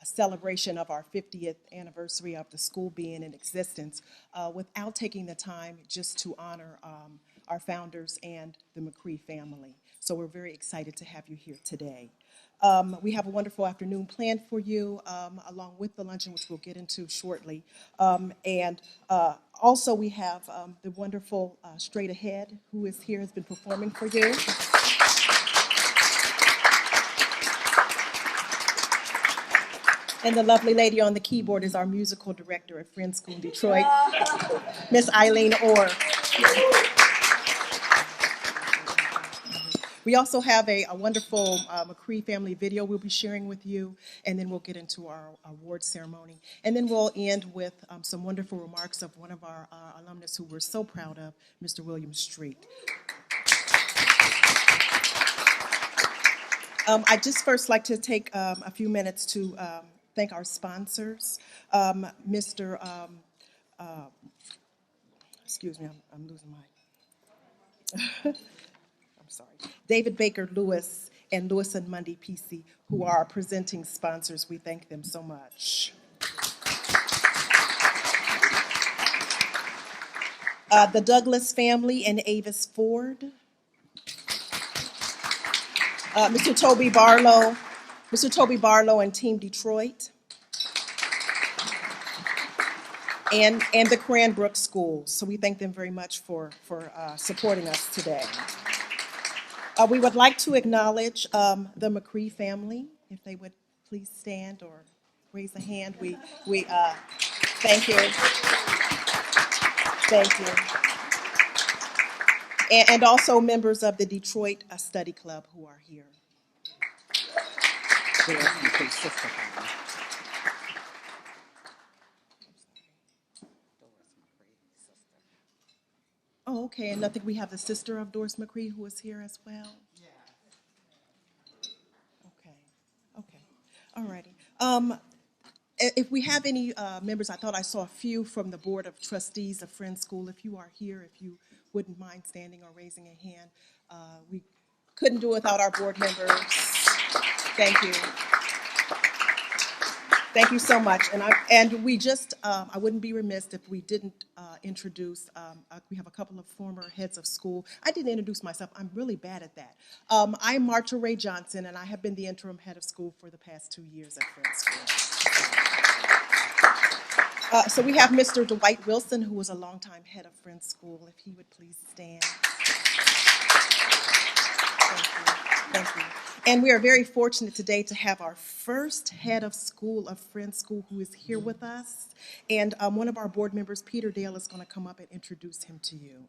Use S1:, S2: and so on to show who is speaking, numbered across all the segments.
S1: celebration of our 50th anniversary of the school being in existence without taking the time just to honor our founders and the McCree family. So we're very excited to have you here today. We have a wonderful afternoon planned for you, along with the luncheon, which we'll get into shortly. Also, we have the wonderful Straight Ahead, who is here, has been performing for you. And the lovely lady on the keyboard is our musical director at Friends School in Detroit, Miss Eileen Orr. We also have a wonderful McCree family video we'll be sharing with you, and then we'll get into our award ceremony. And then we'll end with some wonderful remarks of one of our alumnus who we're so proud of, Mr. William Street. I'd just first like to take a few minutes to thank our sponsors. Excuse me, I'm losing my... I'm sorry. David Baker Lewis and Lewis and Mundy PC, who are our presenting sponsors. We thank them so much. The Douglas family and Avis Ford. Mr. Toby Barlow and Team Detroit. And the Cranbrook Schools. So we thank them very much for supporting us today. We would like to acknowledge the McCree family, if they would please stand or raise a hand. We thank you. Thank you. And also members of the Detroit Study Club who are here. Oh, okay, and I think we have the sister of Doris McCree who is here as well. Yeah. Okay, all righty. If we have any members, I thought I saw a few from the Board of Trustees of Friends School. If you are here, if you wouldn't mind standing or raising a hand. We couldn't do it without our board members. Thank you. Thank you so much. And we just, I wouldn't be remiss if we didn't introduce, we have a couple of former heads of school. I didn't introduce myself. I'm really bad at that. I'm Marcia Ray Johnson, and I have been the interim head of school for the past 2 years at Friends School. So we have Mr. Dwight Wilson, who was a longtime head of Friends School. If he would please stand. Thank you. Thank you. And we are very fortunate today to have our first head of school of Friends School who is here with us. And one of our board members, Peter Dale, is going to come up and introduce him to you.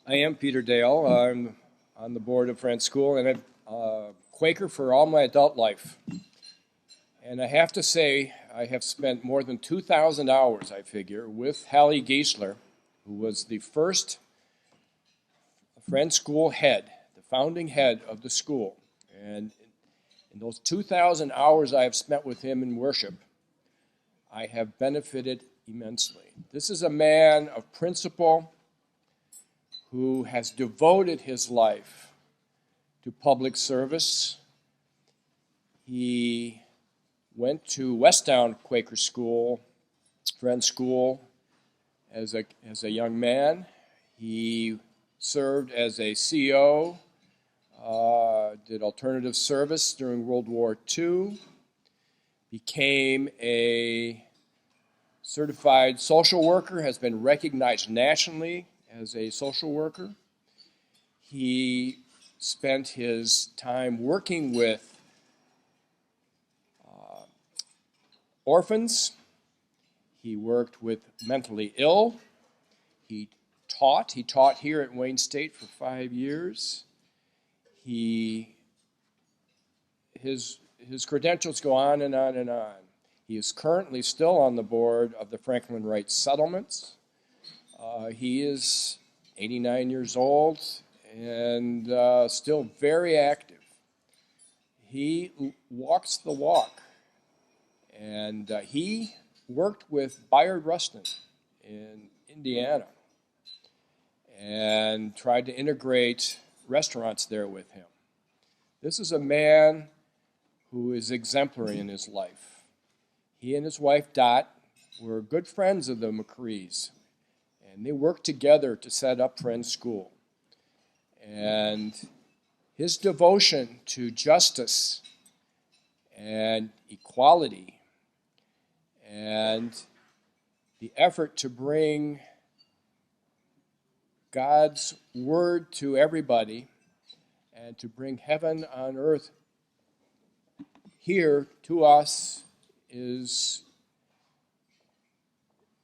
S2: I am Peter Dale. I'm on the board of Friends School, and I'm a Quaker for all my adult life. And I have to say, I have spent more than 2,000 hours, I figure, with Hallie Geisler, who was the first Friends School head, the founding head of the school. And in those 2,000 hours I have spent with him in worship, I have benefited immensely. This is a man of principle who has devoted his life to public service. He went to Westtown Quaker School, Friends School, as a young man. He served as a CO, did alternative service during World War II, became a certified social worker, has been recognized nationally as a social worker. He spent his time working with orphans. He worked with mentally ill. He taught here at Wayne State for 5 years. His credentials go on and on and on. He is currently still on the board of the Franklin Wright Settlements. He is 89 years old and still very active. He walks the walk. And he worked with Bayard Rustin in Indiana. and tried to integrate restaurants there with him. This is a man who is exemplary in his life. He and his wife, Dot, were good friends of the McCrees, and they worked together to set up Friends School. And his devotion to justice and equality and the effort to bring God's word to everybody and to bring heaven on earth here to us is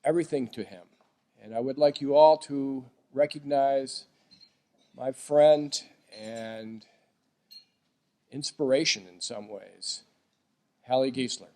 S2: everything to him. And I would like you all to recognize my friend and inspiration in some ways, Hallie Giesler.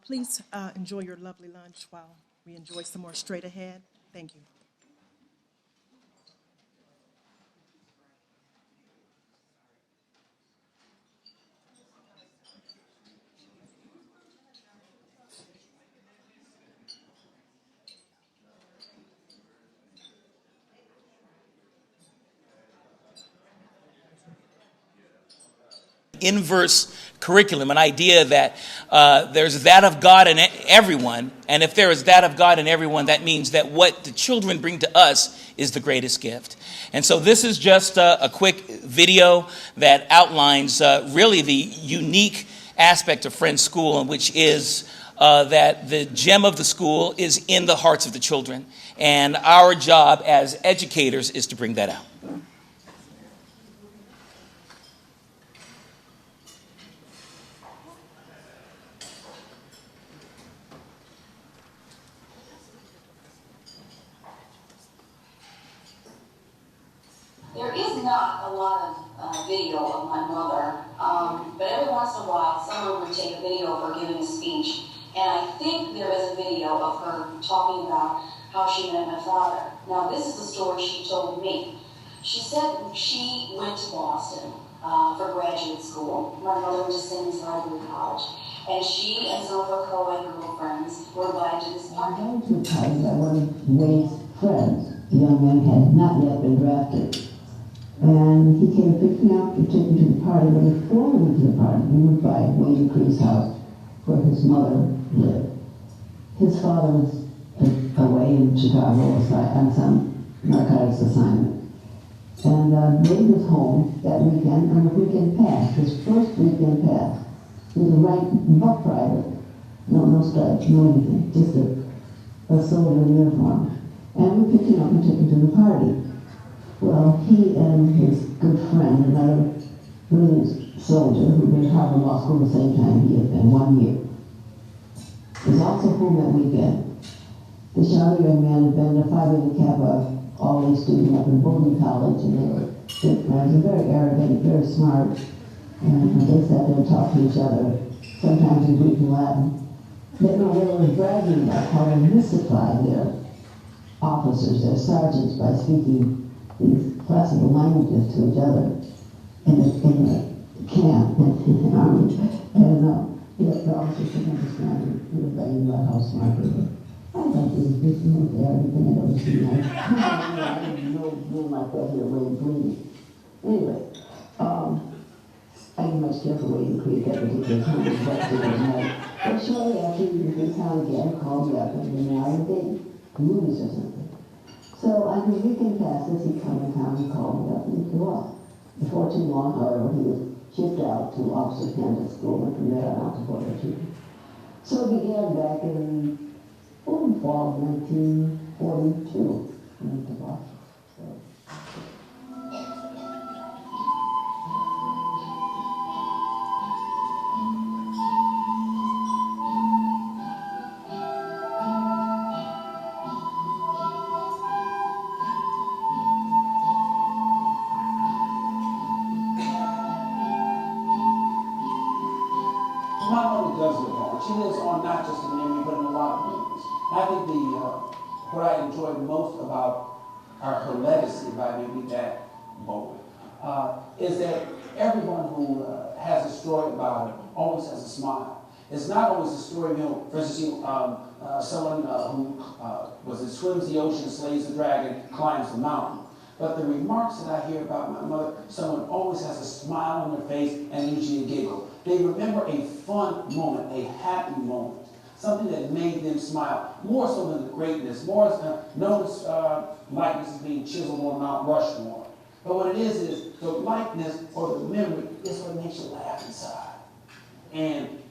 S1: Please enjoy your lovely lunch while we enjoy some more straight ahead. Thank you.
S3: Inverse curriculum, an idea that there's that of God in everyone, and if there is that of God in everyone, that means that what the children bring to us is the greatest gift. And so this is just a quick video that outlines really the unique aspect of Friends School, which is that the gem of the school is in the hearts of the children, and our job as educators is to bring that out.
S4: There is not a lot of video of my mother, but every once in a while someone would take a video of her giving a speech, and I think there is a video of her talking about how she met my father. Now this is the story she told me. She said she went to Boston for graduate school. My mother went to Simmons Library College, and she and some of her co-ed girlfriends were invited to this party.
S5: I went to a party that one of Wade's friends, the young man, had not yet been drafted. And he came to pick me up to take me to the party, but before we went to the party, we went by Wayne Cree's house, where his mother lived. His father was away in Chicago on some narcotics assignment. And Wayne was home that weekend, and the weekend passed, his first weekend passed. He was a right buck rider. No stripes, no anything, just a soldier uniform. And we picked him up and took him to the party. Well, he and his good friend, another brilliant soldier who went to Harvard Law School the same time he had been, 1 year, was also home that weekend. This younger young man had been a Phi Beta Kappa all-day student up in Bowdoin College, and they were good friends, and very arrogant, very smart, and they sat there and talked to each other, sometimes in Greek and Latin. They were bragging about how they mystified their officers, their sergeants, by speaking these classical languages to each other in the camp in the army. And the officers couldn't understand. He was bragging about how smart they were. I thought he was just everything I'd ever seen. I didn't know like that here, Wayne Creek. Anyway, I didn't much care for Wayne Creek at particular time, but shortly after he was in town again, called me up and we were out dating movies or something. So on his weekend passes, he'd come in town and call me up and he'd go off. Before too long, however, he was shipped out to Officer Candidate School and from there on out to Fort Worth. So it began back in fall of 1942 when I went to Boston.
S6: does live on. She lives on not just in memory, but in a lot of memories. I think what I enjoyed most about her legacy, if I may be that bold, is that everyone who has a story about her always has a smile. It's not always a story, for instance, someone who swims the ocean, slays the dragon, climbs the mountain. But the remarks that I hear about my mother, someone always has a smile on their face and usually a giggle. They remember a fun moment, a happy moment, something that made them smile, more so than the greatness, more notice likeness is being chiseled on Mount Rushmore. But what it is the likeness or the memory is what makes you laugh inside. And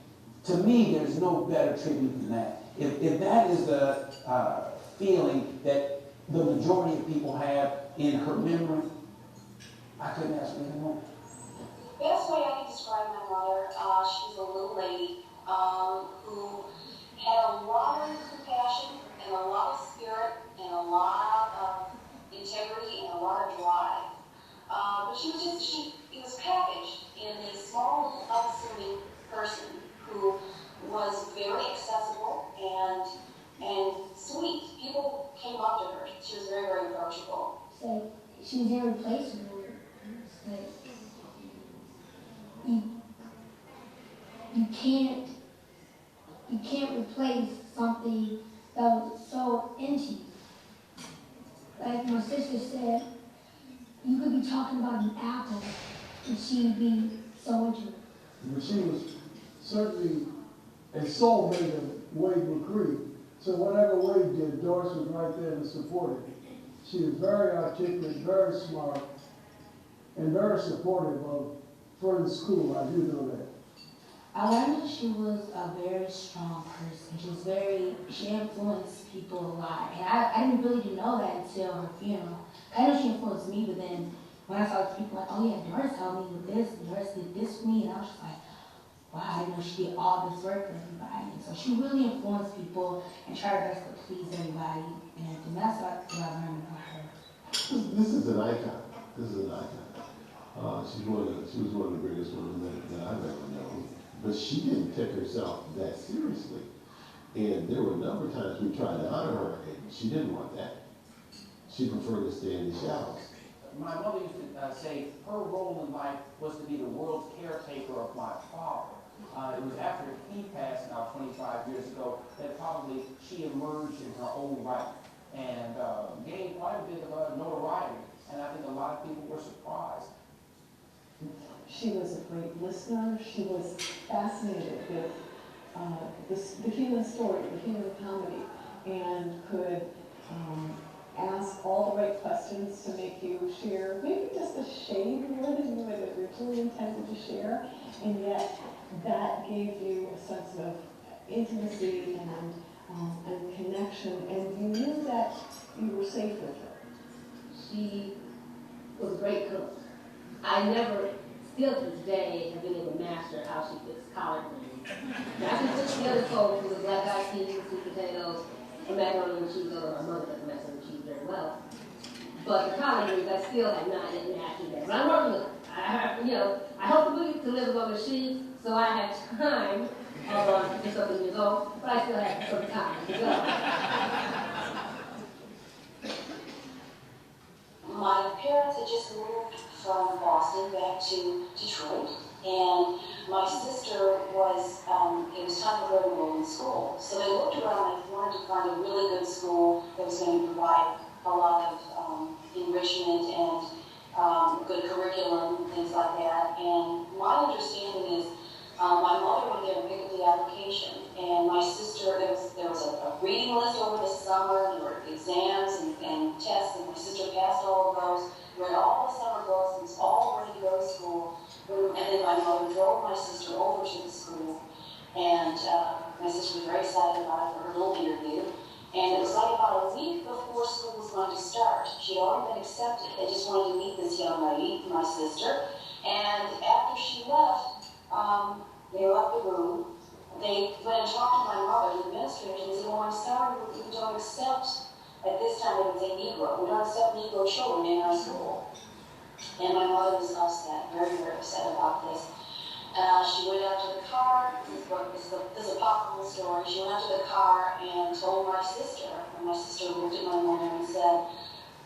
S6: to me, there's no better tribute than that. If that is the feeling that the majority of people have in her memory, I couldn't ask for anything more.
S4: The best way I can describe my mother, she's a little lady who had a lot of compassion and a lot of spirit and a lot of integrity and a lot of drive. But it was packaged in a small, unassuming person who was very accessible and sweet. People came up to her. She was very, very approachable.
S7: So she was irreplaceable. Like, you can't replace something that was so into you. Like my sister said, you could be talking about an apple and she'd be so into it.
S8: But she was certainly a soulmate of Wade McCree. So whatever Wade did, Doris was right there to support it. She was very articulate, very smart, and very supportive of Fern's school. I do know that.
S9: I learned that she was a very strong person. She influenced people a lot. And I didn't really know that until her funeral. I know she influenced me, but then when I saw people like, oh yeah, Doris helped me with this, and Doris did this for me, and I was just like, wow, I didn't know she did all this work for everybody. And so she really influenced people and tried her best to please everybody. And that's what I learned about her.
S10: This is an icon. She was one of the greatest women that I've ever known. But she didn't take herself that seriously. And there were a number of times we tried to honor her, and she didn't want that. She preferred to stay in the shadows.
S6: My mother used to say her role in life was to be the world's caretaker of my father. It was after he passed now 25 years ago that probably she emerged in her own right and gained quite a bit of notoriety. And I think a lot of people were surprised.
S11: She was a great listener. She was fascinated with the human story, the human comedy, and could ask all the right questions to make you share maybe just a shade more than you had originally intended to share, and yet that gave you a sense of intimacy and connection, and you knew that you were safe with her.
S12: She was a great cook. I never, still to this day, have been able to master how she fixed collard greens. I can put together folks with black eyed peas, sweet potatoes, and macaroni and cheese, although my mother doesn't make macaroni and cheese very well. But the collard greens, I still have not yet mastered that. But I'm working with it. I hope to live on the sheet, so I have time, although I'm just something years old, but I still have some time to go.
S4: My parents had just moved from Boston back to Detroit, and my sister was, it was time for her to enroll in school. So they looked around and wanted to find a really good school that was going to provide a lot of enrichment and good curriculum, things like that. And my understanding is my mother went there and picked up the application, and my sister, there was a reading list over the summer, there were exams and tests, and my sister passed all of those, read all the summer books, and was all ready to go to school. And then my mother drove my sister over to the school, and my sister was very excited about it for her little interview. And it was like about a week before school was going to start. She'd already been accepted. They just wanted to meet this young lady, my sister. And after she left, they left the room. They went and talked to my mother, the administrators, and said, "Oh, I'm sorry, we don't accept," at this time they would say Negro, "we don't accept Negro children in our school." And my mother was upset, very, very upset about this. She went out to the car. This this is a powerful story. She went to the car and told my sister, and my sister looked at my mother and said,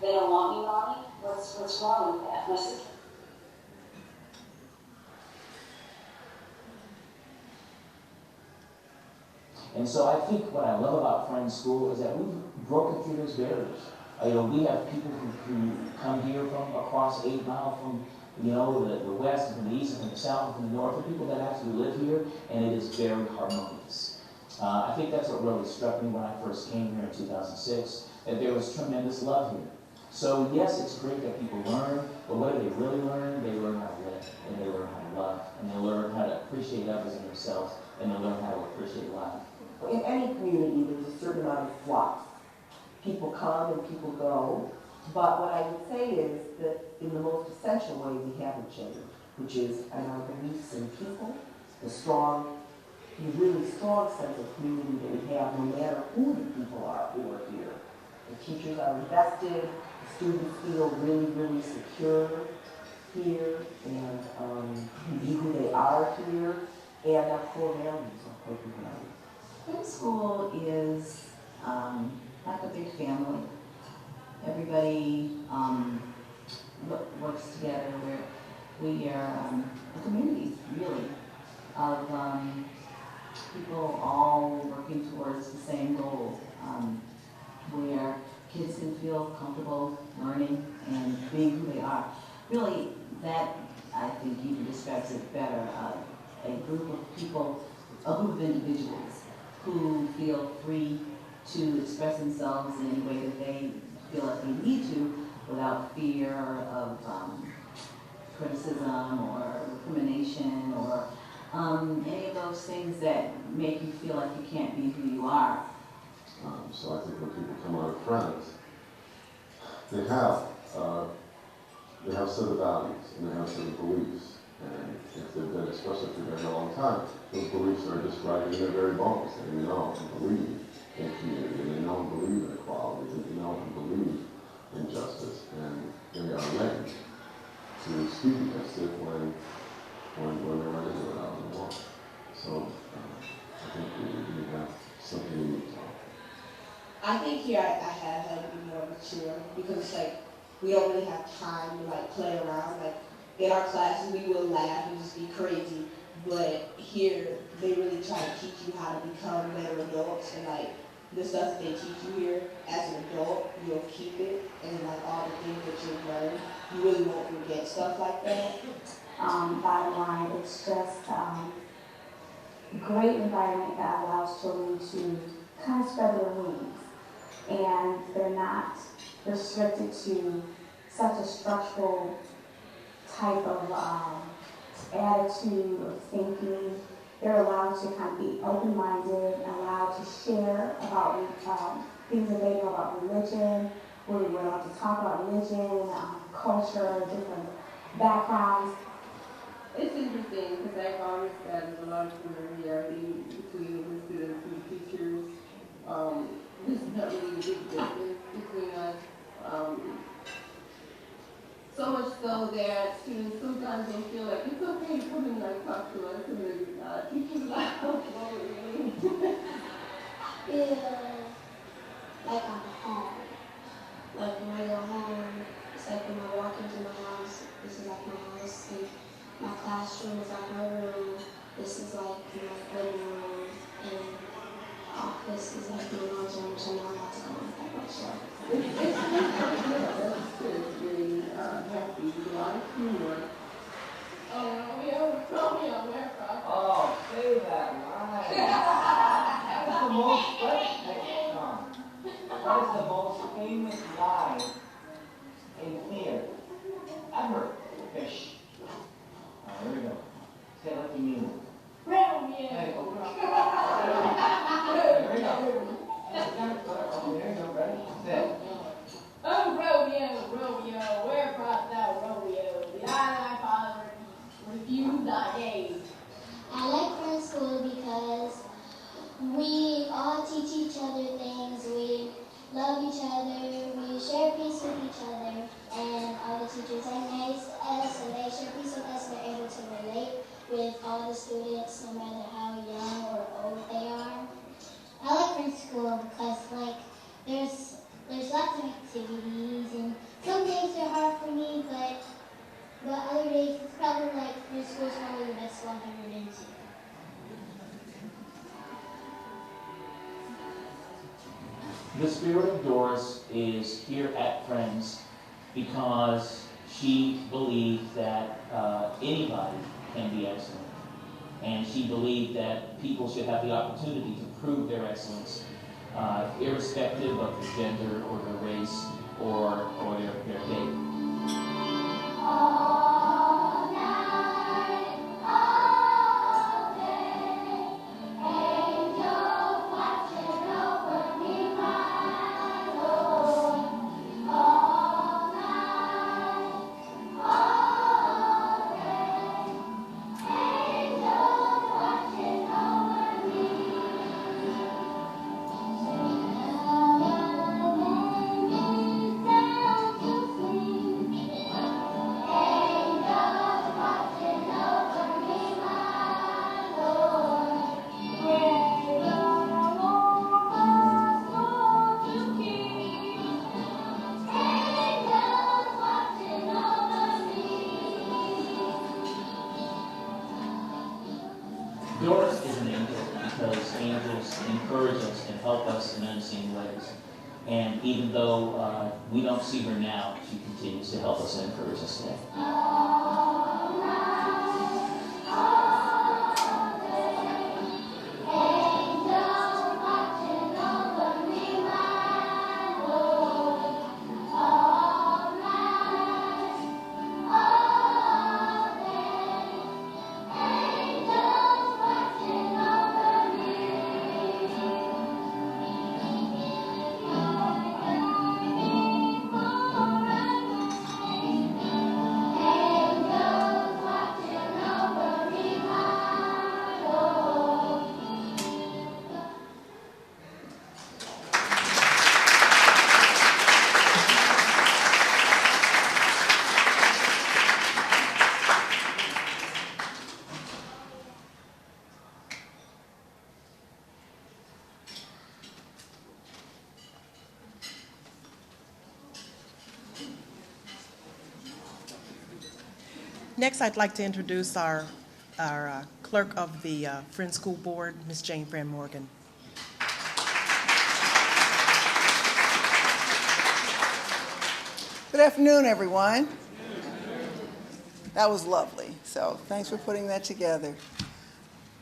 S4: "They don't want me, Mommy? What's wrong with that?" My sister.
S3: And so I think what I love about Friends School is that we've broken through those barriers. We have people who come here from across 8 miles from, the west and from the east and from the south and from the north, and people that actually live here, and it is very harmonious. I think that's what really struck me when I first came here in 2006, that there was tremendous love here. So yes, it's great that people learn, but what do they really learn? They learn how to live, and they learn how to love, and they learn how to appreciate others and themselves, and they learn how to appreciate life.
S13: In any community, there's a certain amount of flux. People come and people go, but what I would say is that in the most essential way, we haven't changed, which is in our beliefs in people, the really strong sense of community that we have no matter who the people are who are here. The teachers are invested, the students feel really, really secure here, and be who they are here, and our core values are quite values.
S5: Friends School is like a big family. Everybody works together. We are a community, really, of people all working towards the same goal, where kids can feel comfortable learning and being who they are. Really, that, I think, even describes it better. A group of people, a group of individuals who feel free to express themselves in any way that they feel like they need to without fear of criticism or recrimination or any of those things that make you feel like you can't be who you are.
S10: So I think when people come out of Friends, they have set of values and they have set of beliefs. And if they've been, especially if they've been here a long time, those beliefs are described in their very bones. They know and believe in community, and they know and believe in equality, and they know and believe in justice, and they are ready to speak against it when they're ready to go out in the world. So I think we have something unique to offer.
S12: I think here I have had to be more mature because it's like we don't really have time to play around. In our classes, we will laugh and just be crazy, but here they really try to teach you how to become better adults, and the stuff that they teach you here as an adult, you'll keep it, and all the things that you've learned, you really won't forget stuff like that.
S9: Bottom line, it's just a great environment that allows children to kind of spread their wings, and they're not restricted to such a structural type of attitude or thinking. They're allowed to kind of be open-minded, allowed to share about things that they know about religion. We're allowed to talk about religion, culture, different backgrounds.
S12: It's interesting because I've always said there's a lot of familiarity between the students and the teachers. This is not really a big difference between us. So much so that students sometimes don't feel like it's okay to come and talk to us and the teachers about what we're doing.
S7: Yeah, like I'm home. Like when I go home, it's like when I walk into my house, this is like my house, and my classroom is like my room, this is like my living room, and office is like my laundry room, which I'm not allowed to go in that much, so.
S12: It's really happy, a lot of humor. Oh, Romeo, where from?
S14: Oh, say that line. That's the most, what is the most famous line in theater ever? Fish. Here we go. Say it like you mean it.
S12: Romeo.
S14: There you go. Here you go, ready? Say it.
S12: Oh, Romeo, where art thou, Romeo? The eye thy father refused thy gaze.
S3: The spirit of Doris is here at Friends because she believed that anybody can be excellent. And she believed that people should have the opportunity to prove their excellence, irrespective of their gender or their race or their faith.
S4: All night, all day, angels watching over me, my Lord. All night, all day, angels watching over me. Down to sleep. Angels watching over me, my Lord. Great over soul to keep. Angels watching over me.
S3: Doris is an angel because angels encourage us and help us in unseen ways. And even though we don't see her now, she continues to help us and encourage us today.
S4: All night, all day, angels watching over me, my Lord. All night, all day, angels watching over me. Angels watching over me, my Lord.
S1: Next, I'd like to introduce our clerk of the Friends School Board, Ms. Jane Fran Morgan.
S15: Good afternoon, everyone. That was lovely, so thanks for putting that together.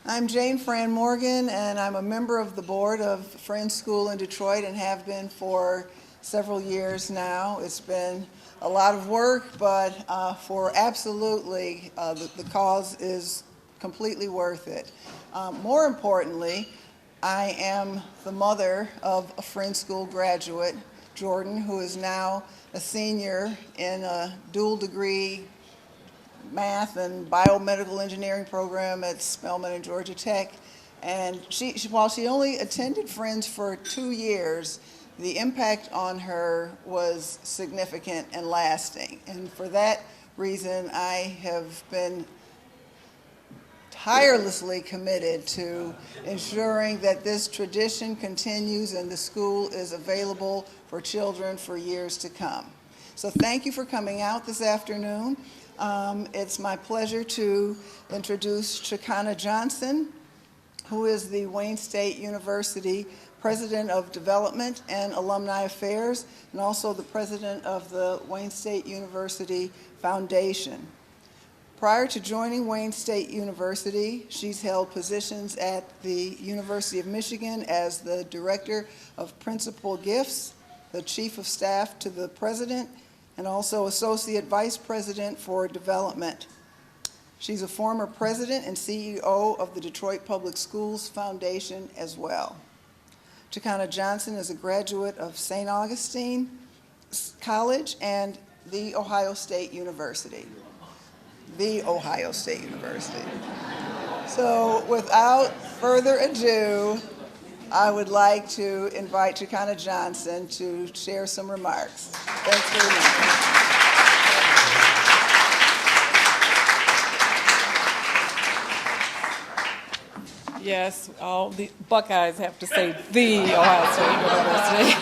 S15: I'm Jane Fran Morgan, and I'm a member of the board of Friends School in Detroit and have been for several years now. It's been a lot of work, but for absolutely, the cause is completely worth it. More importantly, I am the mother of a Friends School graduate, Jordan, who is now a senior in a dual degree math and biomedical engineering program at Spelman and Georgia Tech. And while she only attended Friends for 2 years, the impact on her was significant and lasting. And for that reason, I have been tirelessly committed to ensuring that this tradition continues and the school is available for children for years to come. So thank you for coming out this afternoon. It's my pleasure to introduce Chicana Johnson, who is the Wayne State University President of Development and Alumni Affairs, and also the President of the Wayne State University Foundation. Prior to joining Wayne State University, she's held positions at the University of Michigan as the Director of Principal Gifts, the Chief of Staff to the President, and also Associate Vice President for Development. She's a former President and CEO of the Detroit Public Schools Foundation as well. Chicana Johnson is a graduate of St. Augustine College and The Ohio State University. The Ohio State University. So without further ado, I would like to invite Chicana Johnson to share some remarks. Thanks very much.
S16: Yes, all the Buckeyes have to say the Ohio State University.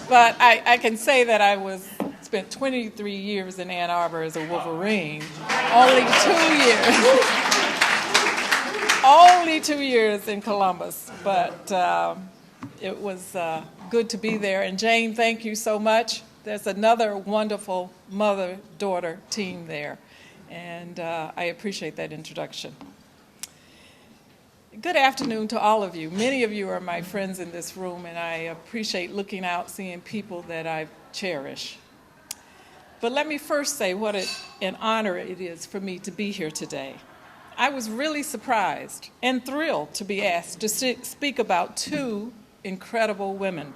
S16: But I can say that I spent 23 years in Ann Arbor as a Wolverine. Only 2 years. Only 2 years in Columbus. But It was good to be there. And Jane, thank you so much. There's another wonderful mother-daughter team there. And I appreciate that introduction. Good afternoon to all of you. Many of you are my friends in this room, and I appreciate looking out, seeing people that I cherish. But let me first say what an honor it is for me to be here today. I was really surprised and thrilled to be asked to speak about two incredible women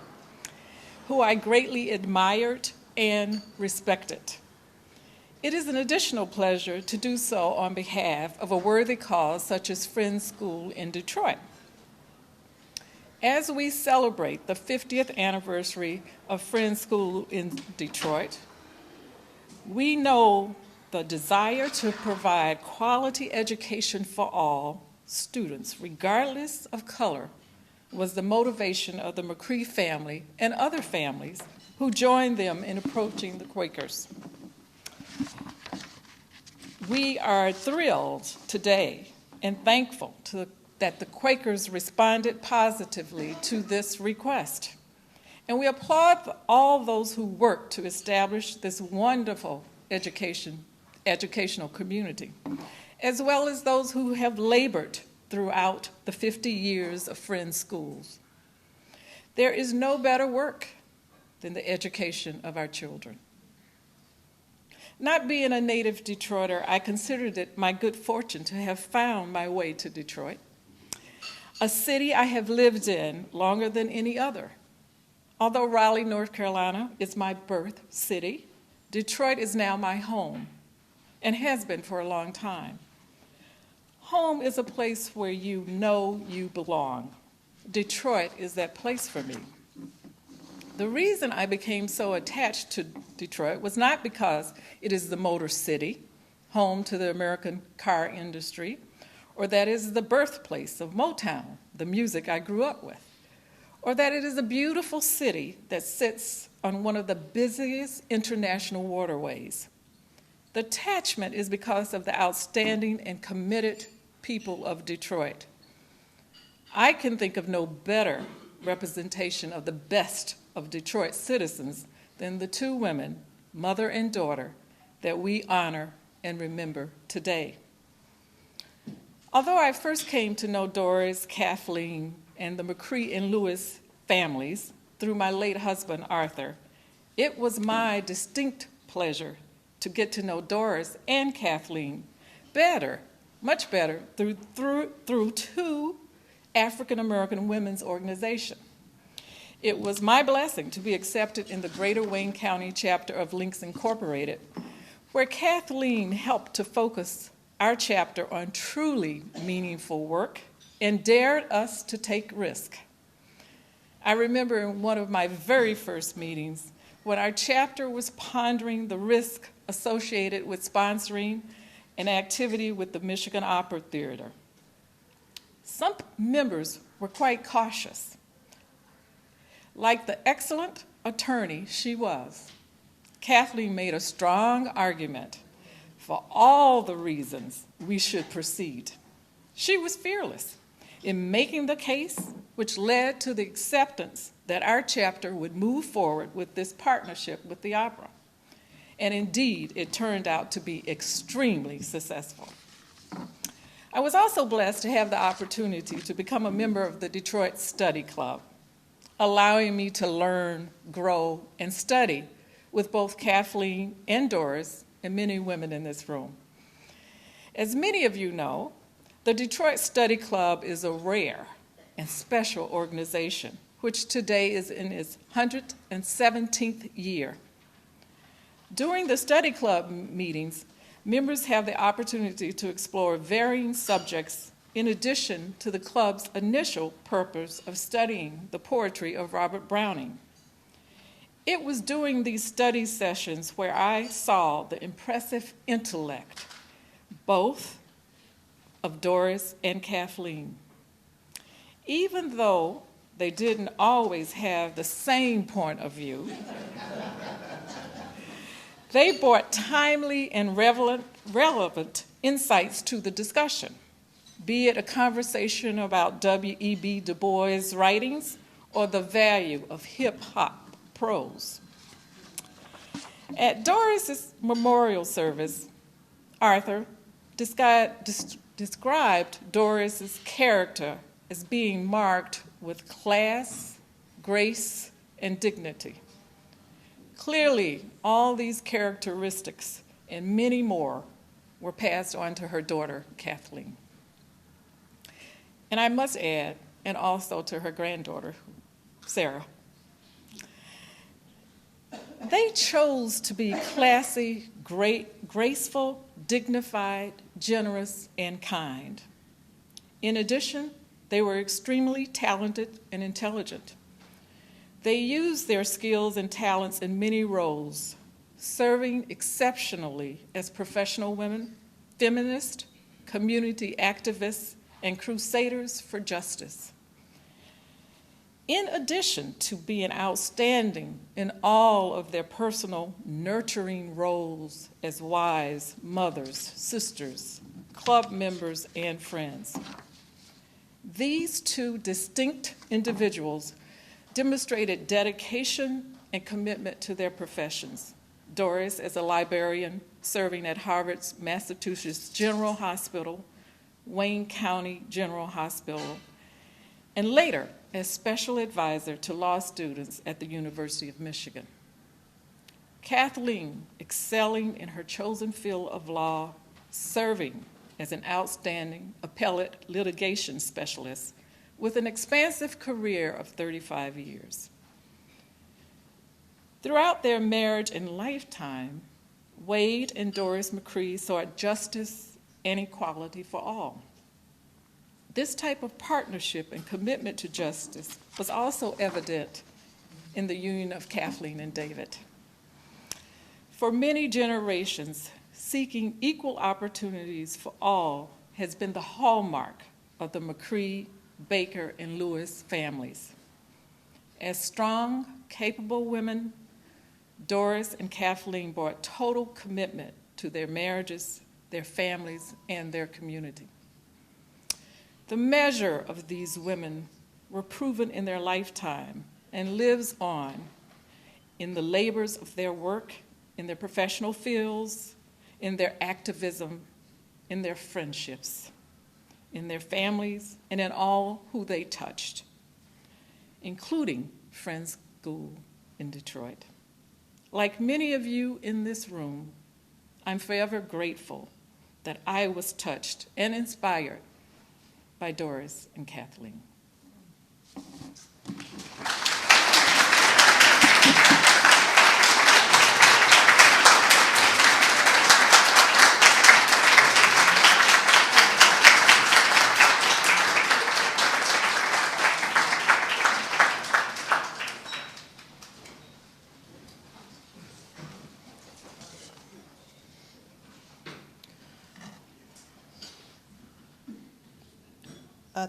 S16: who I greatly admired and respected. It is an additional pleasure to do so on behalf of a worthy cause such as Friends School in Detroit. As we celebrate the 50th anniversary of Friends School in Detroit, we know the desire to provide quality education for all students, regardless of color, was the motivation of the McCree family and other families who joined them in approaching the Quakers. We are thrilled today and thankful that the Quakers responded positively to this request. And we applaud all those who worked to establish this wonderful educational community, as well as those who have labored throughout the 50 years of Friends Schools. There is no better work than the education of our children. Not being a native Detroiter, I considered it my good fortune to have found my way to Detroit, a city I have lived in longer than any other. Although Raleigh, North Carolina is my birth city, Detroit is now my home and has been for a long time. Home is a place where you know you belong. Detroit is that place for me. The reason I became so attached to Detroit was not because it is the Motor City, home to the American car industry, or that it is the birthplace of Motown, the music I grew up with, or that it is a beautiful city that sits on one of the busiest international waterways. The attachment is because of the outstanding and committed people of Detroit. I can think of no better representation of the best of Detroit citizens than the two women, mother and daughter, that we honor and remember today. Although I first came to know Doris, Kathleen, and the McCree and Lewis families through my late husband, Arthur, it was my distinct pleasure to get to know Doris and Kathleen better, much better, through two African American women's organizations. It was my blessing to be accepted in the Greater Wayne County chapter of Links Incorporated, where Kathleen helped to focus our chapter on truly meaningful work and dared us to take risk. I remember in one of my very first meetings when our chapter was pondering the risk associated with sponsoring an activity with the Michigan Opera Theater. Some members were quite cautious. Like the excellent attorney she was, Kathleen made a strong argument for all the reasons we should proceed. She was fearless in making the case, which led to the acceptance that our chapter would move forward with this partnership with the opera. And indeed, it turned out to be extremely successful. I was also blessed to have the opportunity to become a member of the Detroit Study Club, allowing me to learn, grow, and study with both Kathleen and Doris and many women in this room. As many of you know, the Detroit Study Club is a rare and special organization, which today is in its 117th year. During the study club meetings, members have the opportunity to explore varying subjects in addition to the club's initial purpose of studying the poetry of Robert Browning. It was during these study sessions where I saw the impressive intellect, both of Doris and Kathleen. Even though they didn't always have the same point of view, they brought timely and relevant insights to the discussion, be it a conversation about W.E.B. Du Bois' writings or the value of hip-hop prose. At Doris's memorial service, Arthur described Doris's character as being marked with class, grace, and dignity. Clearly, all these characteristics and many more were passed on to her daughter, Kathleen. And I must add, and also to her granddaughter, Sarah. They chose to be classy, graceful, dignified, generous, and kind. In addition, they were extremely talented and intelligent. They used their skills and talents in many roles, serving exceptionally as professional women, feminists, community activists, and crusaders for justice. In addition to being outstanding in all of their personal nurturing roles as wives, mothers, sisters, club members, and friends, these two distinct individuals demonstrated dedication and commitment to their professions. Doris as a librarian serving at Harvard's Massachusetts General Hospital, Wayne County General Hospital, and later as special advisor to law students at the University of Michigan. Kathleen excelling in her chosen field of law, serving as an outstanding appellate litigation specialist with an expansive career of 35 years. Throughout their marriage and lifetime, Wade and Doris McCree sought justice and equality for all. This type of partnership and commitment to justice was also evident in the union of Kathleen and David. For many generations, seeking equal opportunities for all has been the hallmark of the McCree, Baker, and Lewis families. As strong, capable women, Doris and Kathleen brought total commitment to their marriages, their families, and their community. The measure of these women were proven in their lifetime and lives on in the labors of their work, in their professional fields, in their activism, in their friendships, in their families, and in all who they touched, including Friends School in Detroit. Like many of you in this room, I'm forever grateful that I was touched and inspired by Doris and Kathleen.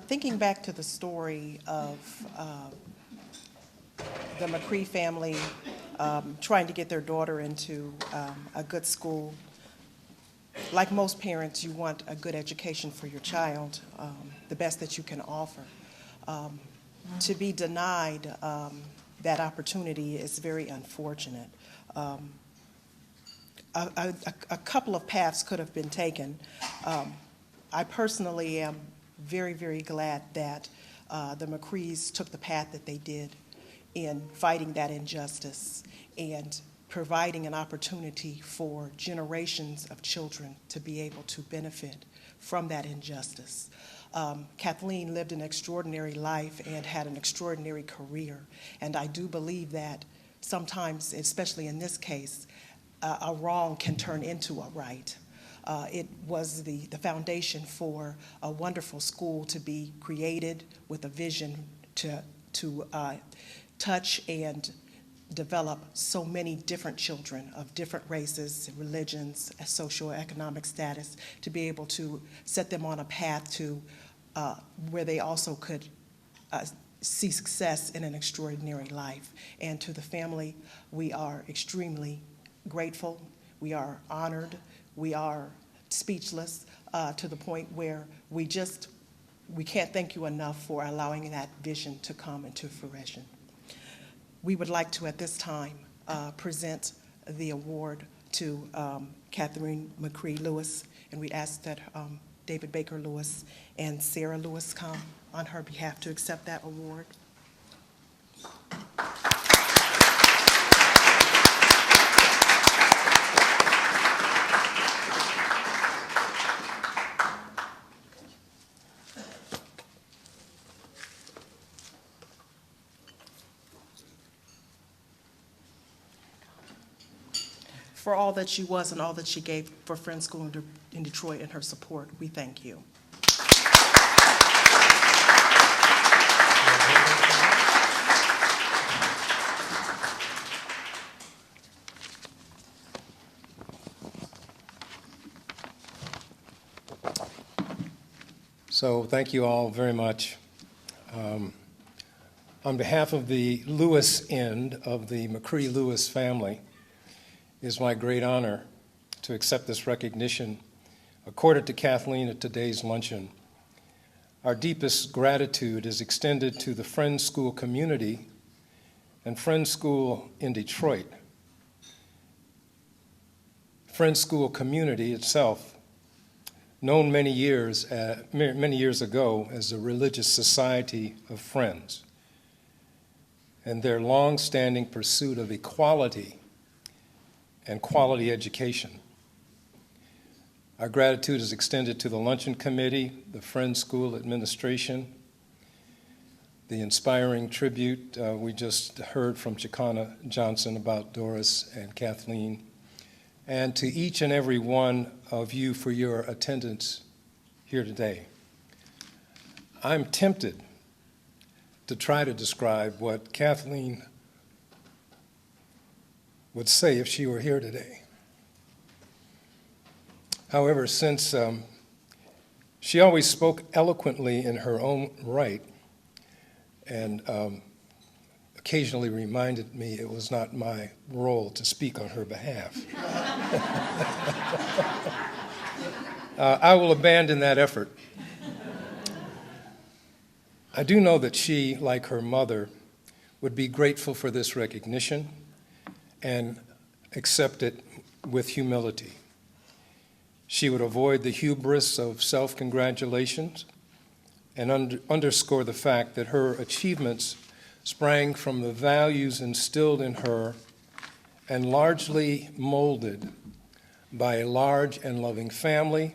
S1: Thinking back to the story of the McCree family trying to get their daughter into a good school, like most parents, you want a good education for your child, the best that you can offer. To be denied that opportunity is very unfortunate. A couple of paths could have been taken. I personally am very, very glad that the McCrees took the path that they did in fighting that injustice and providing an opportunity for generations of children to be able to benefit from that injustice. Kathleen lived an extraordinary life and had an extraordinary career, and I do believe that sometimes, especially in this case, a wrong can turn into a right. It was the foundation for a wonderful school to be created with a vision to touch and develop so many different children of different races, religions, socioeconomic status, to be able to set them on a path to where they also could see success in an extraordinary life. And to the family, we are extremely grateful. We are honored. We are speechless to the point where we just we can't thank you enough for allowing that vision to come into fruition. We would like to, at this time, present the award to Catherine McCree Lewis, and we ask that David Baker Lewis and Sarah Lewis come on her behalf to accept that award. For all that she was and all that she gave for Friends School in Detroit and her support, we thank you.
S17: So thank you all very much. On behalf of the Lewis end of the McCree Lewis family, it is my great honor to accept this recognition accorded to Kathleen at today's luncheon. Our deepest gratitude is extended to the Friends School community and Friends School in Detroit. Friends School community itself, known many years ago as the Religious Society of Friends, and their long-standing pursuit of equality and quality education. Our gratitude is extended to the Luncheon Committee, the Friends School Administration, the inspiring tribute we just heard from Chicana Johnson about Doris and Kathleen, and to each and every one of you for your attendance here today. I'm tempted to try to describe what Kathleen would say if she were here today. However, since she always spoke eloquently in her own right and occasionally reminded me it was not my role to speak on her behalf, I will abandon that effort. I do know that she, like her mother, would be grateful for this recognition and accept it with humility. She would avoid the hubris of self-congratulations and underscore the fact that her achievements sprang from the values instilled in her and largely molded by a large and loving family,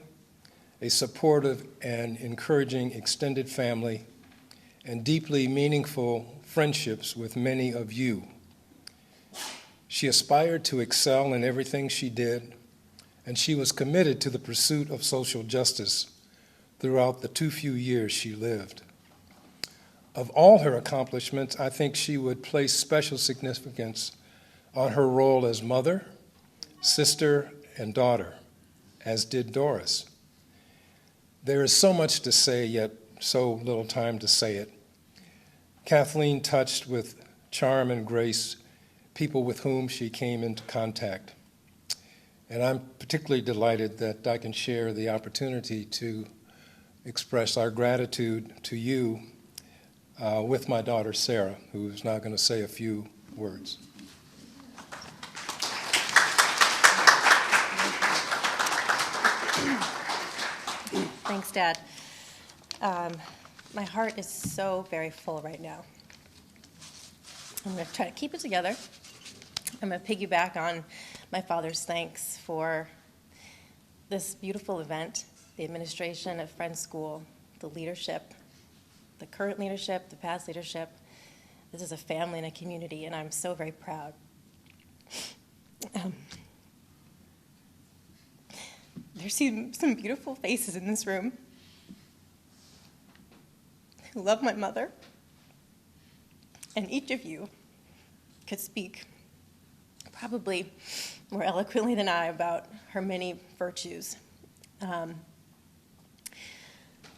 S17: a supportive and encouraging extended family, and deeply meaningful friendships with many of you. She aspired to excel in everything she did, and she was committed to the pursuit of social justice throughout the too few years she lived. Of all her accomplishments, I think she would place special significance on her role as mother, sister, and daughter, as did Doris. There is so much to say, yet so little time to say it. Kathleen touched with charm and grace people with whom she came into contact. And I'm particularly delighted that I can share the opportunity to express our gratitude to you with my daughter, Sarah, who is now going to say a few words.
S18: Thanks, Dad. My heart is so very full right now. I'm going to try to keep it together. I'm going to piggyback on my father's thanks for this beautiful event, the administration of Friends School, the leadership, the current leadership, the past leadership. This is a family and a community, and I'm so very proud. There's some beautiful faces in this room who love my mother, and each of you could speak probably more eloquently than I about her many virtues. And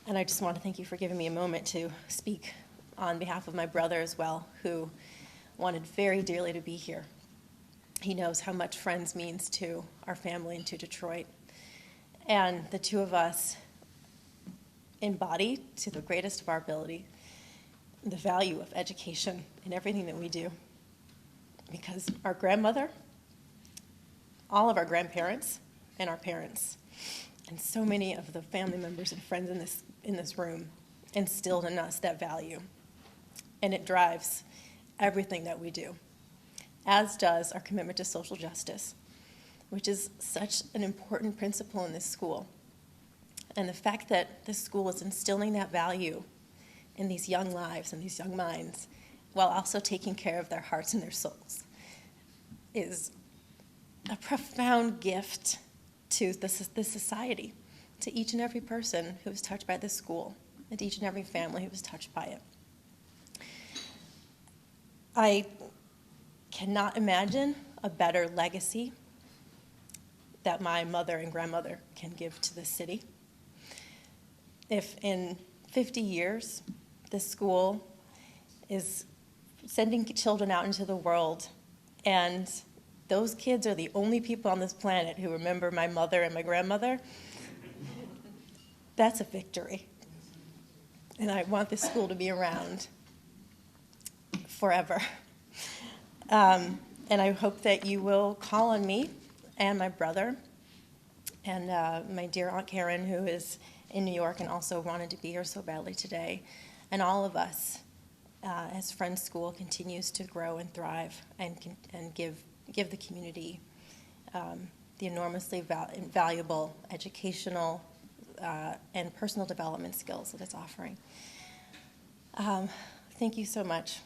S18: I just want to thank you for giving me a moment to speak on behalf of my brother as well, who wanted very dearly to be here. He knows how much Friends means to our family and to Detroit. And the two of us embody to the greatest of our ability the value of education in everything that we do. Because our grandmother, all of our grandparents, and our parents, and so many of the family members and friends in this room instilled in us that value. And it drives everything that we do, as does our commitment to social justice, which is such an important principle in this school. And the fact that this school is instilling that value in these young lives and these young minds, while also taking care of their hearts and their souls, is a profound gift to this society, to each and every person who was touched by this school, and to each and every family who was touched by it. I cannot imagine a better legacy that my mother and grandmother can give to this city. If in 50 years, this school is sending children out into the world, and those kids are the only people on this planet who remember my mother and my grandmother, that's a victory. And I want this school to be around forever. And I hope that you will call on me and my brother and my dear Aunt Karen, who is in New York and also wanted to be here so badly today, and all of us as Friends School continues to grow and thrive and give the community the enormously valuable educational and personal development skills that it's offering. Thank you so much.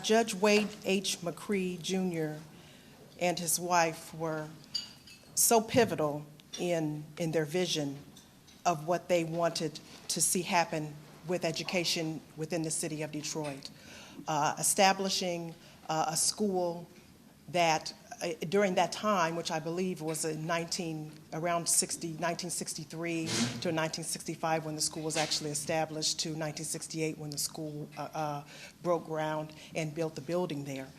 S1: Judge Wade H. McCree Jr. and his wife were so pivotal in their vision of what they wanted to see happen with education within the city of Detroit. Establishing a school that during that time, which I believe was around 1963 to 1965 when the school was actually established, to 1968 when the school broke ground and built the building there,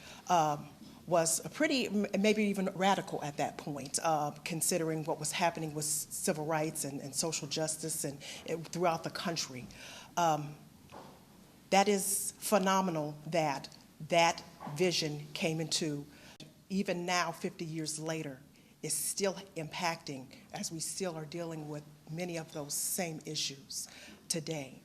S1: was a pretty, maybe even radical at that point, considering what was happening with civil rights and social justice and throughout the country. That is phenomenal that that vision came into, even now 50 years later, is still impacting as we still are dealing with many of those same issues today.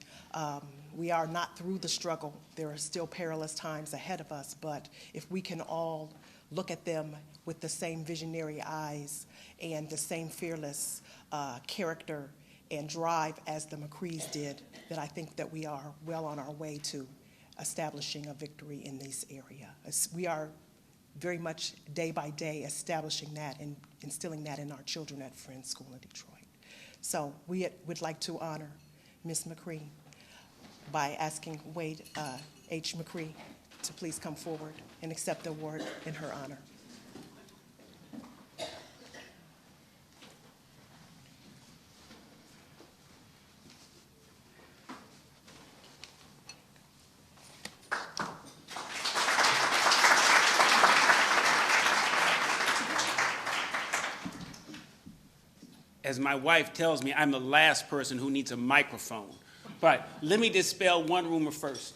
S1: We are not through the struggle. There are still perilous times ahead of us, but if we can all look at them with the same visionary eyes and the same fearless character and drive as the McCrees did, then I think that we are well on our way to establishing a victory in this area. We are very much day by day establishing that and instilling that in our children at Friends School in Detroit. So we would like to honor Ms. McCree by asking Wade H. McCree to please come forward and accept the award in her honor.
S19: As my wife tells me, I'm the last person who needs a microphone. But let me dispel one rumor first.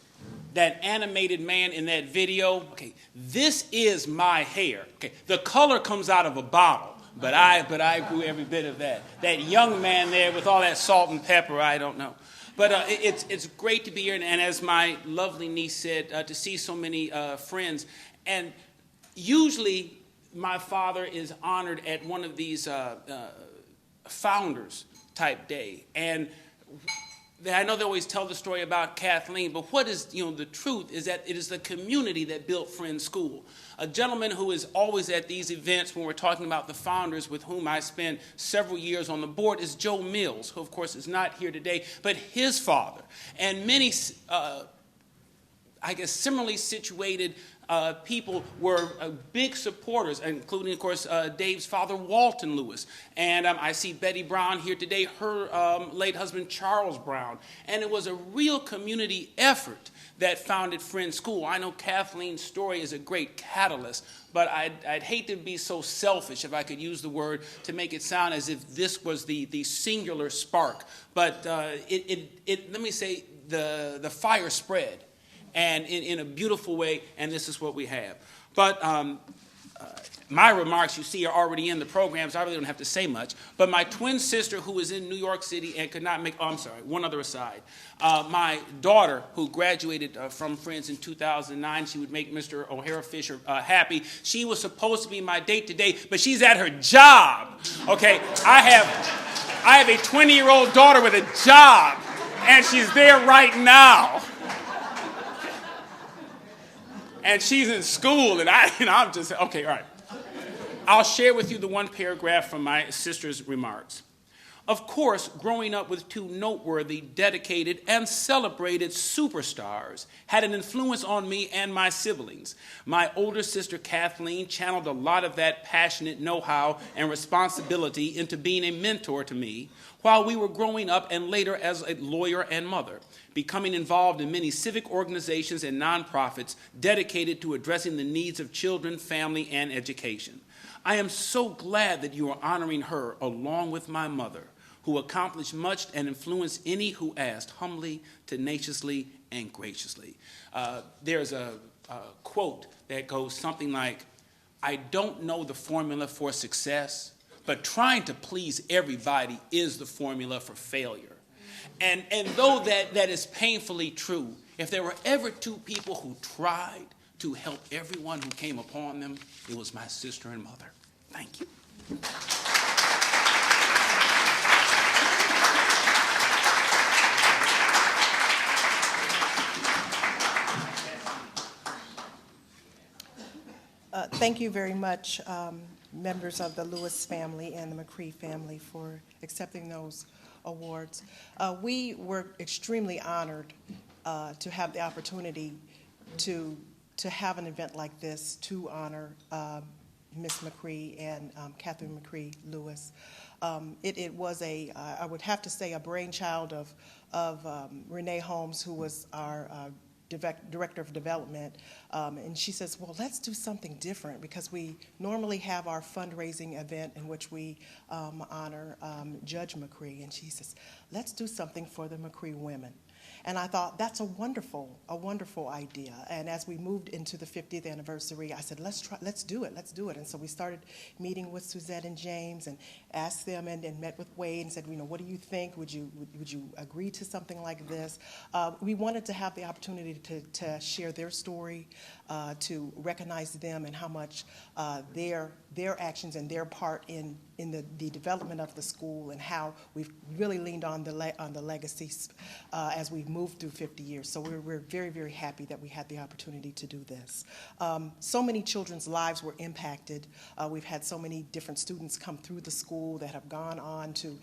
S19: That animated man in that video, okay, this is my hair. Okay, the color comes out of a bottle, but I grew every bit of that. That young man there with all that salt and pepper, I don't know. But it's great to be here, and as my lovely niece said, to see so many friends. And usually my father is honored at one of these founders type day, and I know they always tell the story about Kathleen, but what is, the truth is that it is the community that built Friends School. A gentleman who is always at these events when we're talking about the founders with whom I spent several years on the board is Joe Mills, who of course is not here today, but his father and many, similarly situated people were big supporters, including, of course, Dave's father, Walton Lewis. And I see Betty Brown here today, her late husband, Charles Brown. And it was a real community effort that founded Friends School. I know Kathleen's story is a great catalyst, but I'd hate to be so selfish, if I could use the word, to make it sound as if this was the singular spark. But let me say, the fire spread. And in a beautiful way, and this is what we have. But my remarks, you see, are already in the programs. I really don't have to say much. But my twin sister, who is in New York City and could not make, one other aside. My daughter, who graduated from Friends in 2009, she would make Mr. O'Hara Fisher happy. She was supposed to be my date today, but she's at her job. Okay, I have a 20-year-old daughter with a job, and she's there right now. And she's in school, and I'm just, okay, all right. I'll share with you the one paragraph from my sister's remarks. Of course, growing up with two noteworthy, dedicated, and celebrated superstars had an influence on me and my siblings. My older sister, Kathleen, channeled a lot of that passionate know-how and responsibility into being a mentor to me while we were growing up and later as a lawyer and mother, becoming involved in many civic organizations and nonprofits dedicated to addressing the needs of children, family, and education. I am so glad that you are honoring her along with my mother, who accomplished much and influenced any who asked humbly, tenaciously, and graciously. There's a quote that goes something like, I don't know the formula for success, but trying to please everybody is the formula for failure. And though that is painfully true, if there were ever two people who tried to help everyone who came upon them, it was my sister and mother. Thank you.
S1: Thank you very much, members of the Lewis family and the McCree family, for accepting those awards. We were extremely honored to have the opportunity to have an event like this to honor Miss McCree and Catherine McCree Lewis. It was I would have to say, a brainchild of Renee Holmes, who was our Director of Development, and she says, well, let's do something different, because we normally have our fundraising event in which we honor Judge McCree, and she says, let's do something for the McCree women. And I thought, that's a wonderful idea. And as we moved into the 50th anniversary, I said, let's do it. And so we started meeting with Suzette and James and asked them and met with Wade and said, what do you think? Would you agree to something like this? We wanted to have the opportunity to share their story, to recognize them and how much their actions and their part in the development of the school, and how we've really leaned on the legacies as we've moved through 50 years. So we're very, very happy that we had the opportunity to do this. So many children's lives were impacted. We've had so many different students come through the school that have gone on to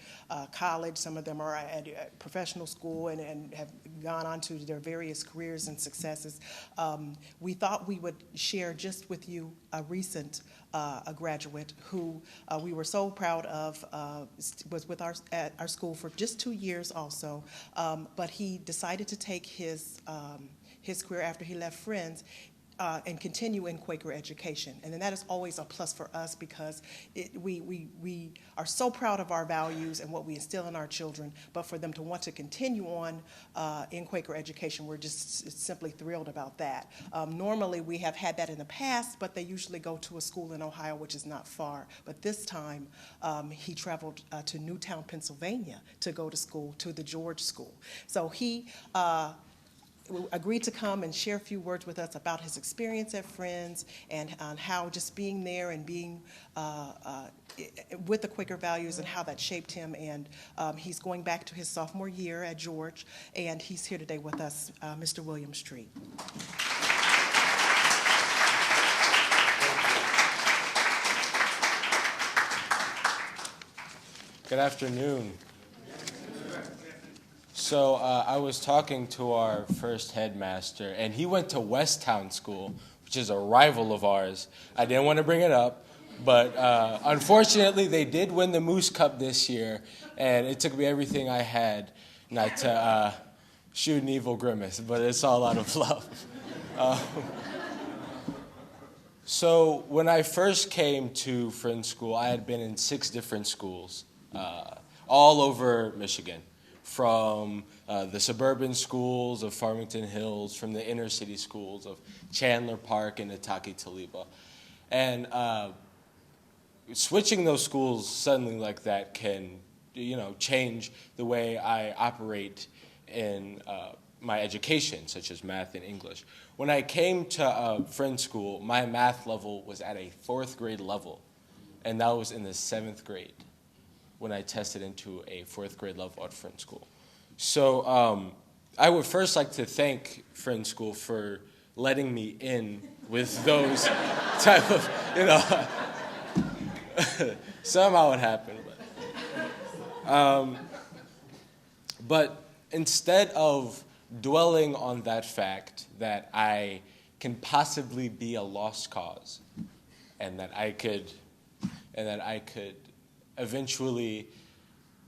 S1: college. Some of them are at professional school and have gone on to their various careers and successes. We thought we would share just with you a recent a graduate who we were so proud of, was with at our school for just 2 years also, but he decided to take his career after he left Friends and continue in Quaker education. And then that is always a plus for us, because we are so proud of our values and what we instill in our children, but for them to want to continue on in Quaker education, we're just simply thrilled about that. Normally we have had that in the past, but they usually go to a school in Ohio, which is not far. But this time he traveled to Newtown, Pennsylvania to go to school, to the George School. So he agreed to come and share a few words with us about his experience at Friends and on how just being there and being with the Quaker values and how that shaped him. And he's going back to his sophomore year at George, and he's here today with us, Mr. William Street.
S20: Good afternoon. So I was talking to our first headmaster, and he went to Westtown School, which is a rival of ours. I didn't want to bring it up, but unfortunately they did win the Moose Cup this year, and it took me everything I had not to shoot an evil grimace, but it's all out of love. So when I first came to Friends School, I had been in 6 different schools, all over Michigan, from the suburban schools of Farmington Hills, from the inner city schools of Chandler Park and Itaki-Taliba. And switching those schools suddenly like that can, change the way I operate in my education, such as math and English. When I came to Friends School, my math level was at a 4th grade level, and that was in the 7th grade when I tested into a 4th grade level at Friends School. So I would first like to thank Friends School for letting me in with those type of, somehow it happened. But instead of dwelling on that fact that I can possibly be a lost cause, and that I could eventually,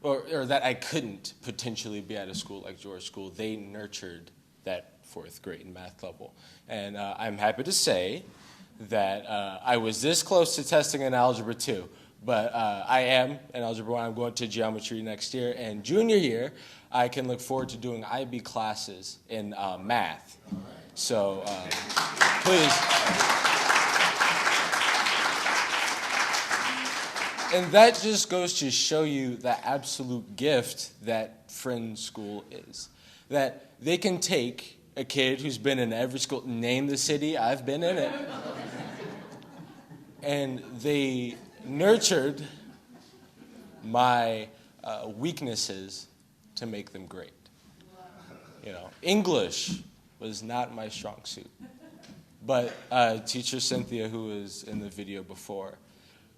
S20: or that I couldn't potentially be at a school like George School, they nurtured that 4th grade math level. And I'm happy to say that I was this close to testing in Algebra 2, but I am in Algebra 1. I'm going to geometry next year, and junior year, I can look forward to doing IB classes in math. So please. And that just goes to show you the absolute gift that Friends School is. That they can take a kid who's been in every school, name the city, I've been in it, and they nurtured my weaknesses to make them great. English was not my strong suit. But teacher Cynthia, who was in the video before,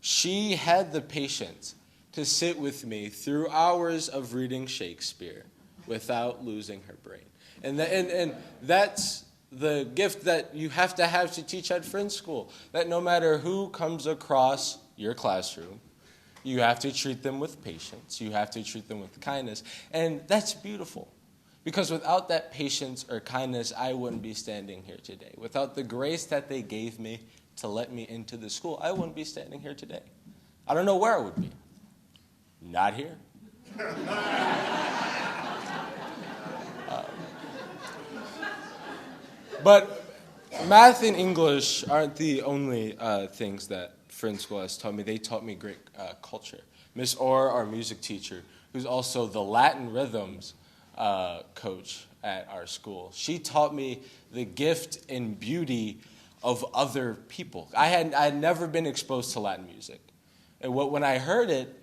S20: she had the patience to sit with me through hours of reading Shakespeare without losing her brain. And that's the gift that you have to teach at Friends School, that no matter who comes across your classroom, you have to treat them with patience. You have to treat them with kindness. And that's beautiful. Because without that patience or kindness, I wouldn't be standing here today. Without the grace that they gave me to let me into the school, I wouldn't be standing here today. I don't know where I would be. Not here. But math and English aren't the only things that Friends School has taught me. They taught me great culture. Miss Orr, our music teacher, who's also the Latin rhythms coach at our school, she taught me the gift and beauty of other people. I had never been exposed to Latin music. And when I heard it,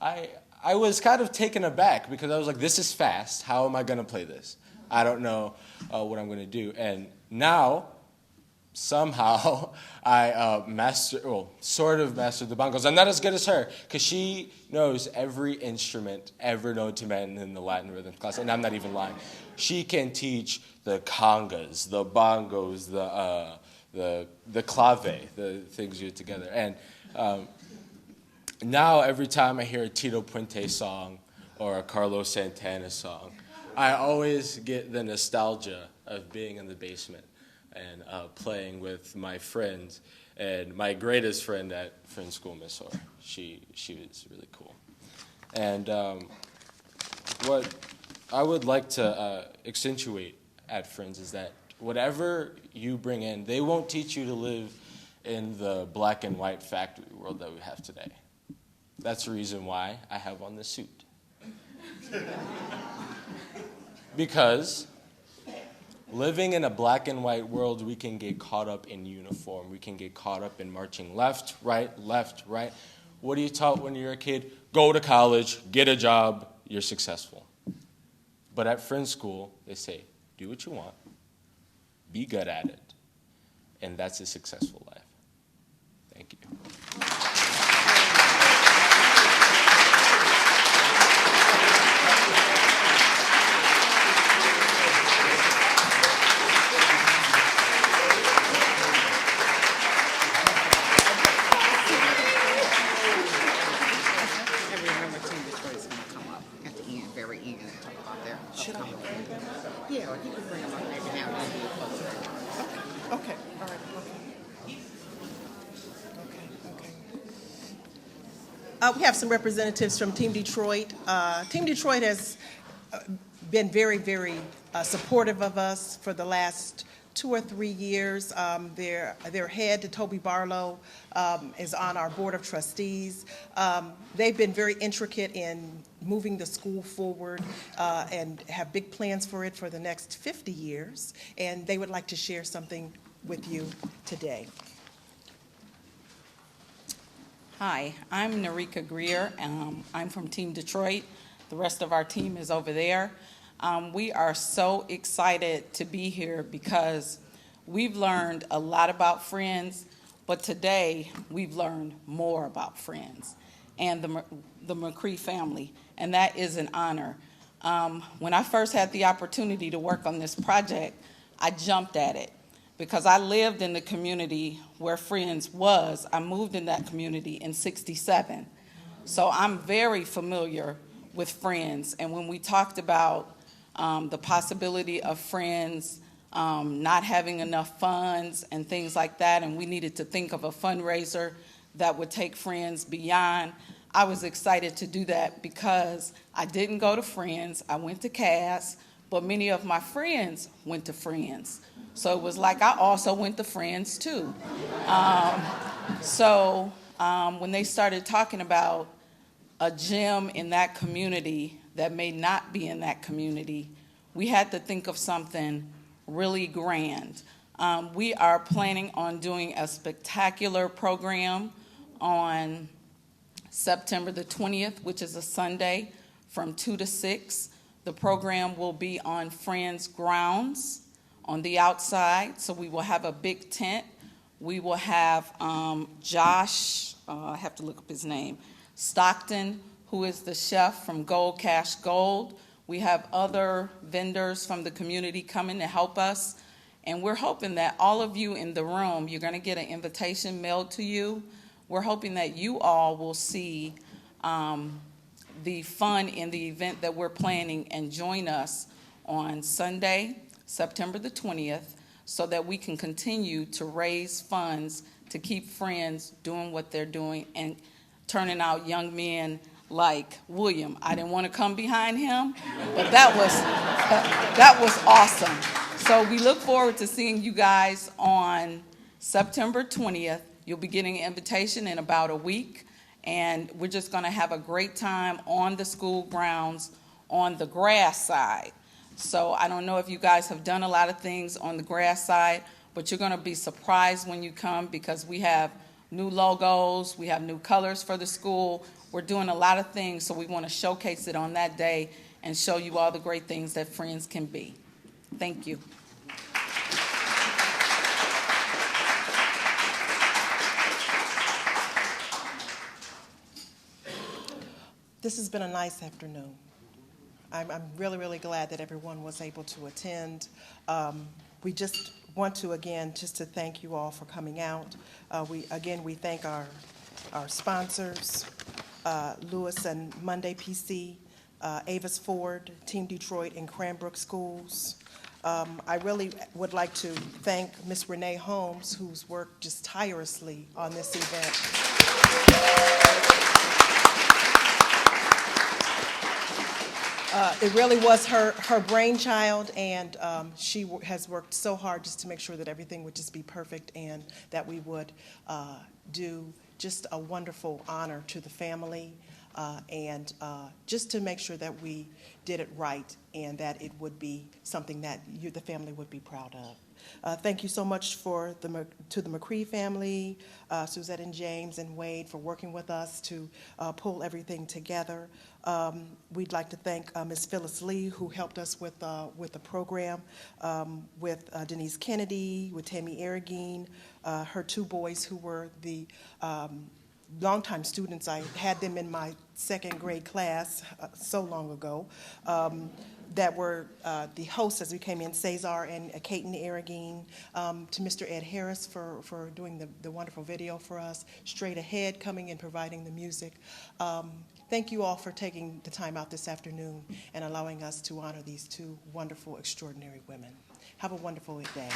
S20: I was kind of taken aback because I was like, this is fast. How am I going to play this? I don't know what I'm going to do. And now, somehow, I sort of mastered the bongos. I'm not as good as her because she knows every instrument ever known to man in the Latin rhythm class, and I'm not even lying. She can teach the congas, the bongos, the clave, the things you do together. And now every time I hear a Tito Puente song or a Carlos Santana song, I always get the nostalgia of being in the basement and playing with my friends. And my greatest friend at Friends School, Miss Orr, she was really cool. And what I would like to accentuate at Friends is that whatever you bring in, they won't teach you to live in the black and white factory world that we have today. That's the reason why I have on this suit. Because Living in a black and white world, we can get caught up in uniform. We can get caught up in marching left, right, left, right. What are you taught when you're a kid? Go to college, get a job, you're successful. But at Friends School, they say, do what you want, be good at it, and that's a successful life. Thank you.
S21: Every member of Team Detroit is going to come up at the end, very end, and talk about their upcoming. Yeah, or you can bring them up maybe now and then.
S1: Okay, all right, okay. We have some representatives from Team Detroit. Team Detroit has been very, very supportive of us for the last 2 or 3 years. Their head, Toby Barlow, is on our board of trustees. They've been very intricate in moving the school forward and have big plans for it for the next 50 years. And they would like to share something with you today.
S22: Hi, I'm Narika Greer. I'm from Team Detroit. The rest of our team is over there. We are so excited to be here because we've learned a lot about Friends, but today we've learned more about Friends and the McCree family, and that is an honor. When I first had the opportunity to work on this project, I jumped at it because I lived in the community where Friends was. I moved in that community in '67, so I'm very familiar with Friends. And when we talked about the possibility of Friends not having enough funds and things like that, and we needed to think of a fundraiser that would take Friends beyond, I was excited to do that because I didn't go to Friends, I went to Cass, but many of my friends went to Friends. So it was like I also went to Friends too. When they started talking about a gym in that community that may not be in that community, we had to think of something really grand. We are planning on doing a spectacular program on September the 20th, which is a Sunday, from 2 to 6. The program will be on Friends grounds on the outside, so we will have a big tent. We will have Josh, I have to look up his name, Stockton, who is the chef from Gold Cash Gold. We have other vendors from the community coming to help us. And we're hoping that all of you in the room, you're going to get an invitation mailed to you. We're hoping that you all will see the fun in the event that we're planning and join us on Sunday, September the 20th, so that we can continue to raise funds to keep Friends doing what they're doing and turning out young men like William. I didn't want to come behind him, but that was awesome. So we look forward to seeing you guys on September 20th. You'll be getting an invitation in about a week, and we're just going to have a great time on the school grounds on the grass side. So I don't know if you guys have done a lot of things on the grass side, but you're going to be surprised when you come because we have new logos, we have new colors for the school. We're doing a lot of things, so we want to showcase it on that day and show you all the great things that Friends can be. Thank you.
S1: This has been a nice afternoon. I'm really, really glad that everyone was able to attend. We just want to, again, just to thank you all for coming out. We thank our sponsors, Lewis and Monday PC, Avis Ford, Team Detroit, and Cranbrook Schools. I really would like to thank Ms. Renee Holmes, who's worked just tirelessly on this event. It really was her brainchild, and she has worked so hard just to make sure that everything would just be perfect and that we would do just a wonderful honor to the family. and just to make sure that we did it right and that it would be something that the family would be proud of. Thank you so much to the McCree family, Suzette and James and Wade, for working with us to pull everything together. We'd like to thank Ms. Phyllis Lee, who helped us with the program, with Denise Kennedy, with Tammy Aragine, her two boys who were the longtime students. I had them in my second grade class so long ago, that were the hosts as we came in, Cesar and Kaiten Aragine, to Mr. Ed Harris for doing the wonderful video for us, Straight Ahead coming and providing the music. Thank you all for taking the time out this afternoon and allowing us to honor these two wonderful, extraordinary women. Have a wonderful day.